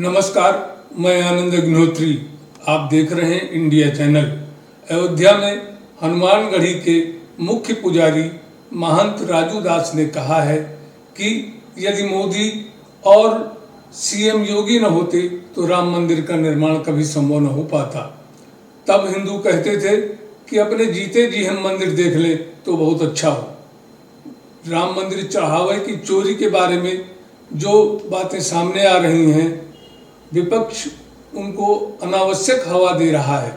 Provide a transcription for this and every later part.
नमस्कार, मैं आनंद अग्निहोत्री। आप देख रहे हैं इंडिया चैनल। अयोध्या में हनुमानगढ़ी के मुख्य पुजारी महंत राजू दास ने कहा है कि यदि मोदी और सीएम योगी न होते तो राम मंदिर का निर्माण कभी संभव न हो पाता। तब हिंदू कहते थे कि अपने जीते जी हम मंदिर देख लें तो बहुत अच्छा हो। राम मंदिर चढ़ावे की चोरी के बारे में जो बातें सामने आ रही हैं, विपक्ष उनको अनावश्यक हवा दे रहा है।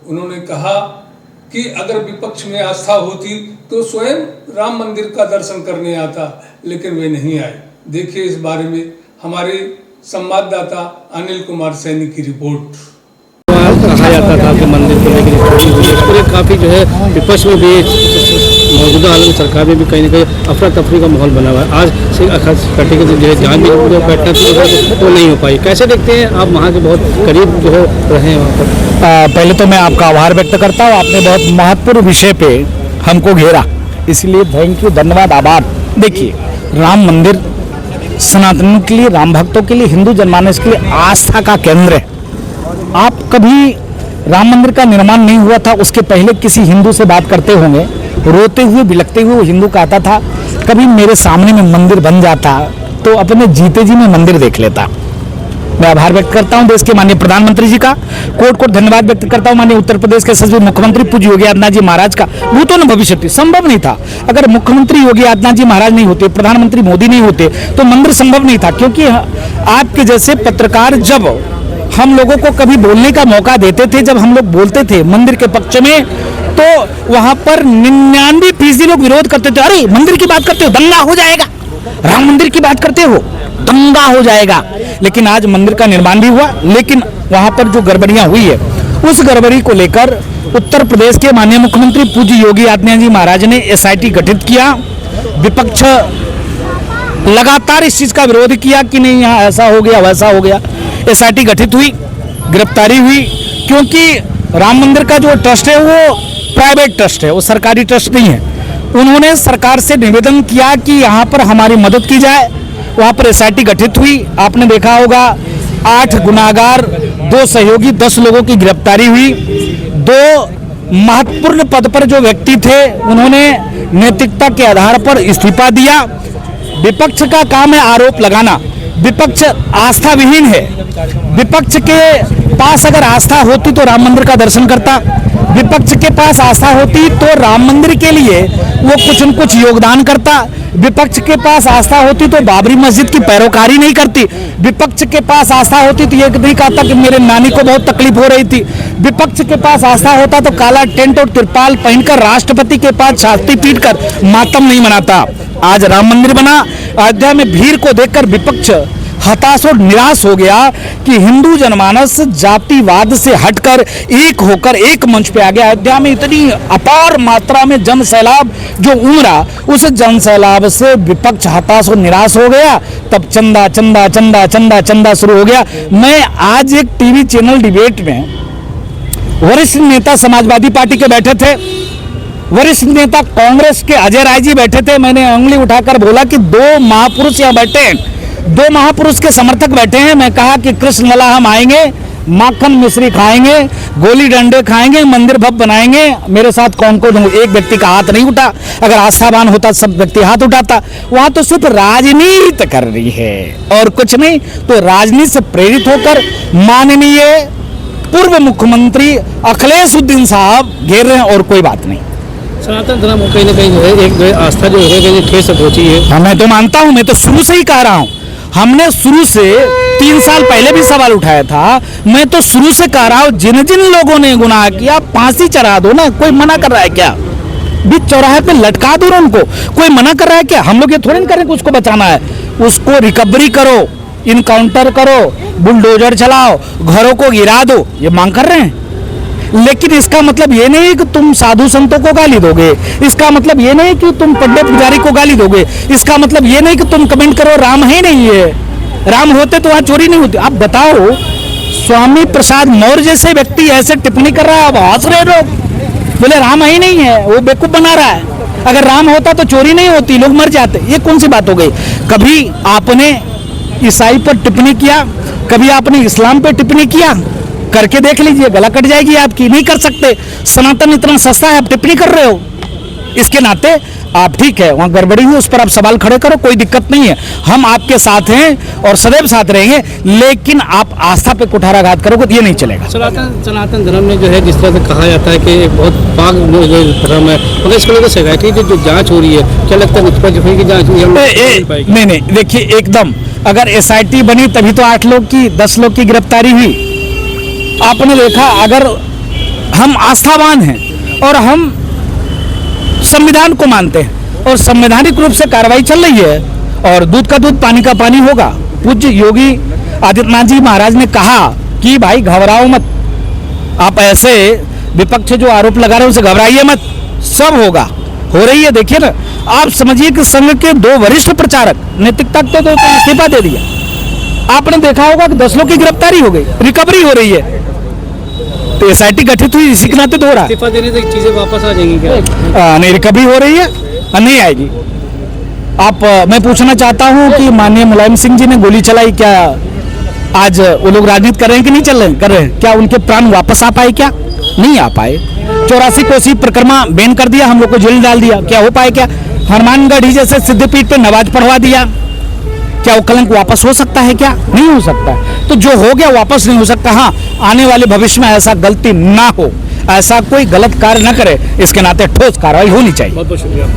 उन्होंने कहा कि अगर विपक्ष में आस्था होती तो स्वयं राम मंदिर का दर्शन करने आता, लेकिन वे नहीं आए। देखिए इस बारे में हमारे संवाददाता अनिल कुमार सैनी की रिपोर्ट। कहा जाता था कि मंदिर को लेकर स्टोरी हुई है, पूरे काफ़ी जो है विपक्ष में भी मौजूदा हाल में सरकार में भी कहीं ना कहीं अफरा तफरी का माहौल बना हुआ है। आज से कटे जो है जान भी बैठना थी तो नहीं हो पाई। कैसे देखते हैं आप, वहाँ के बहुत करीब जो है रहे हैं वहाँ पर? पहले तो मैं आपका आभार व्यक्त करता हूँ, आपने बहुत महत्वपूर्ण विषय पे हमको घेरा, इसलिए थैंक यू, धन्यवाद, आभार। देखिए, राम मंदिर सनातनियों के लिए, राम भक्तों के लिए, हिंदू जनमानस के लिए आस्था का केंद्र है। आप कभी राम मंदिर का निर्माण नहीं हुआ था उसके पहले किसी हिंदू से बात करते होंगे, रोते हुए बिलखते हुए वो हिंदू कहता था कभी मेरे सामने में मंदिर बन जाता तो अपने जीते जी में मंदिर देख लेता। मैं आभार व्यक्त करता हूं देश के माननीय प्रधानमंत्री जी का, कोट कोट धन्यवाद व्यक्त करता हूं माननीय उत्तर प्रदेश के यशस्वी मुख्यमंत्री पूज्य योगी आदित्यनाथ जी महाराज का। भूतो न भविष्यति, संभव नहीं था। अगर मुख्यमंत्री योगी आदित्यनाथ जी महाराज नहीं होते, प्रधानमंत्री मोदी नहीं होते तो मंदिर संभव नहीं था। क्योंकि आपके जैसे पत्रकार जब हम लोगों को कभी बोलने का मौका देते थे, जब हम लोग बोलते थे मंदिर के पक्ष में, तो वहां पर 99% लोग विरोध करते थे। अरे मंदिर की बात करते हो, दंगा हो जाएगा। राम मंदिर की बात करते हो, दंगा हो जाएगा। लेकिन आज मंदिर का निर्माण भी हुआ, लेकिन वहां पर जो गड़बड़ियां हुई है, उस गड़बड़ी को लेकर उत्तर प्रदेश के माननीय मुख्यमंत्री पूज्य योगी आदित्यनाथ जी महाराज ने एसआईटी गठित किया। विपक्ष लगातार इस चीज का विरोध किया कि नहीं, यहाँ ऐसा हो गया वैसा हो गया। एसआईटी गठित हुई, गिरफ्तारी हुई, क्योंकि राम मंदिर का जो ट्रस्ट है वो प्राइवेट ट्रस्ट है, वो सरकारी ट्रस्ट नहीं है। उन्होंने सरकार से निवेदन किया कि यहाँ पर हमारी मदद की जाए। वहाँ पर एसआईटी गठित हुई। आपने देखा होगा 8 गुनाहगार, 2 सहयोगी, 10 लोगों की गिरफ्तारी हुई। 2 महत्वपूर्ण पद पर जो व्यक्ति थे उन्होंने नैतिकता के आधार पर इस्तीफा दिया। विपक्ष का काम है आरोप लगाना। विपक्ष आस्था विहीन है। विपक्ष के पास अगर आस्था होती तो राम मंदिर का दर्शन करता। विपक्ष के पास आस्था होती तो राम मंदिर के लिए वो कुछ न कुछ योगदान करता। विपक्ष के पास आस्था होती तो बाबरी मस्जिद की पैरोकारी नहीं करती। विपक्ष के पास आस्था होती तो ये नहीं कहता कि मेरे नानी को बहुत तकलीफ हो रही थी। विपक्ष के पास आस्था होता तो काला टेंट और तिरपाल पहनकर राष्ट्रपति के पास छाती पीटकर मातम नहीं मनाता। आज राम मंदिर बना। अयोध्या में भीड़ को देखकर विपक्ष हताश और निराश हो गया कि हिंदू जनमानस जातिवाद से हटकर एक होकर एक मंच पे आ गया। अयोध्या में इतनी अपार मात्रा में जन सैलाब जो उमड़ा, उस जन सैलाब से विपक्ष हताश और निराश हो गया। तब चंदा चंदा चंदा चंदा चंदा शुरू हो गया। मैं आज एक टीवी चैनल डिबेट में वरिष्ठ नेता समाजवादी पार्टी के बैठे थे, वरिष्ठ नेता कांग्रेस के अजय राय जी बैठे थे। मैंने उंगली उठाकर बोला कि 2 महापुरुष यहाँ बैठे हैं, 2 महापुरुष के समर्थक बैठे हैं। मैं कहा कि कृष्ण लला हम आएंगे, माखन मिश्री खाएंगे, गोली डंडे खाएंगे, मंदिर भव्य बनाएंगे। मेरे साथ कौन कौन? एक व्यक्ति का हाथ नहीं उठा। अगर आस्थावान होता सब व्यक्ति हाथ उठाता। वहां तो सिर्फ राजनीति कर रही है और कुछ नहीं। तो राजनीति से प्रेरित होकर माननीय पूर्व मुख्यमंत्री अखिलेशुद्दीन साहब घेर रहे हैं और कोई बात नहीं। सनातन धर्म कहीं ना कहीं जो है एक आस्था जो है कहीं ठेस पहुंची है। मैं तो मानता हूं, मैं तो शुरू से ही कह रहा हूं। हमने शुरू से 3 साल पहले भी सवाल उठाया था। मैं तो शुरू से कह रहा हूं, जिन जिन लोगों ने गुनाह किया फांसी चढ़ा दो ना। कोई मना कर रहा है क्या? बीच चौराहे पे लटका दो ना उनको। कोई मना कर रहा है क्या? हम लोग ये थोड़ी नहीं करें कि उसको बचाना है। उसको रिकवरी करो, इनकाउंटर करो, बुलडोजर चलाओ, घरों को गिरा दो, ये मांग कर रहे हैं। लेकिन इसका मतलब ये नहीं कि तुम साधु संतों को गाली दोगे। इसका मतलब ये नहीं कि तुम पंडित पुजारी को गाली दोगे। इसका मतलब ये नहीं कि तुम कमेंट करो राम है नहीं है। राम होते तो वहां चोरी नहीं होती। आप बताओ, स्वामी प्रसाद मौर्य जैसे व्यक्ति ऐसे टिप्पणी कर रहा है, अब हंस रहे लोग, बोले राम ही नहीं है, वो बेवकूफ बना रहा है। अगर राम होता तो चोरी नहीं होती, लोग मर जाते। ये कौन सी बात हो गई? कभी आपने ईसाई पर टिप्पणी किया कभी आपने इस्लाम पे टिप्पणी किया? करके देख लीजिए, गला कट जाएगी आपकी, नहीं कर सकते। सनातन इतना सस्ता है, आप टिप्पणी कर रहे हो। इसके नाते आप ठीक है, वहां गड़बड़ी हुई, उस पर आप सवाल खड़े करो, कोई दिक्कत नहीं है। हम आपके साथ हैं और सदैव साथ रहेंगे, लेकिन आप आस्था पे कुठाराघात करोगे तो ये नहीं चलेगा। सनातन धर्म में जो है जिस तरह से कहा जाता है कि एक बहुत पाक धर्म है, मगर इसको लेकर सेक्रेटरी जो जांच हो रही है, क्या लगता है निष्पक्ष की जांच नहीं नहीं, देखिए एकदम, अगर SIT बनी तभी तो 8 लोग की 10 लोग की गिरफ्तारी हुई। आपने देखा, अगर हम आस्थावान हैं और हम संविधान को मानते हैं और संवैधानिक रूप से कार्रवाई चल रही है, और दूध का दूध पानी का पानी होगा। पूज्य योगी आदित्यनाथ जी महाराज ने कहा कि भाई घबराओ मत, आप ऐसे विपक्ष जो आरोप लगा रहे हैं उसे घबराइए मत, सब होगा, हो रही है। देखिए ना, आप समझिए कि संघ के 2 वरिष्ठ प्रचारक नैतिकता तो इस्तीफा दे दिया। आपने देखा होगा कि 10 लोग की गिरफ्तारी हो गई, रिकवरी हो रही है। तो SIT गठित हुई, इसी के नाते तो हो रहा है। इस्तीफा देने से चीजें वापस आ जाएंगी क्या? नहीं, रिकवरी हो रही है, नहीं आएगी। आप मैं पूछना चाहता हूं कि माननीय मुलायम सिंह जी ने गोली चलाई, क्या आज वो लोग राजनीति कर रहे हैं कि नहीं चल रहे हैं? कर रहे हैं। क्या उनके प्राण वापस आ पाए? क्या नहीं आ पाए। 84 कोसी परिक्रमा बैन कर दिया, हम लोग को जेल डाल दिया, क्या हो पाए? क्या हनुमानगढ़ी जैसे सिद्धपीठ पे नमाज पढ़वा दिया, क्या वो कलंक वापस हो सकता है? क्या नहीं हो सकता। तो जो हो गया वापस नहीं हो सकता। हाँ, आने वाले भविष्य में ऐसा गलती ना हो, ऐसा कोई गलत कार्य न करे, इसके नाते ठोस कार्रवाई होनी चाहिए। बहुत बहुत शुक्रिया।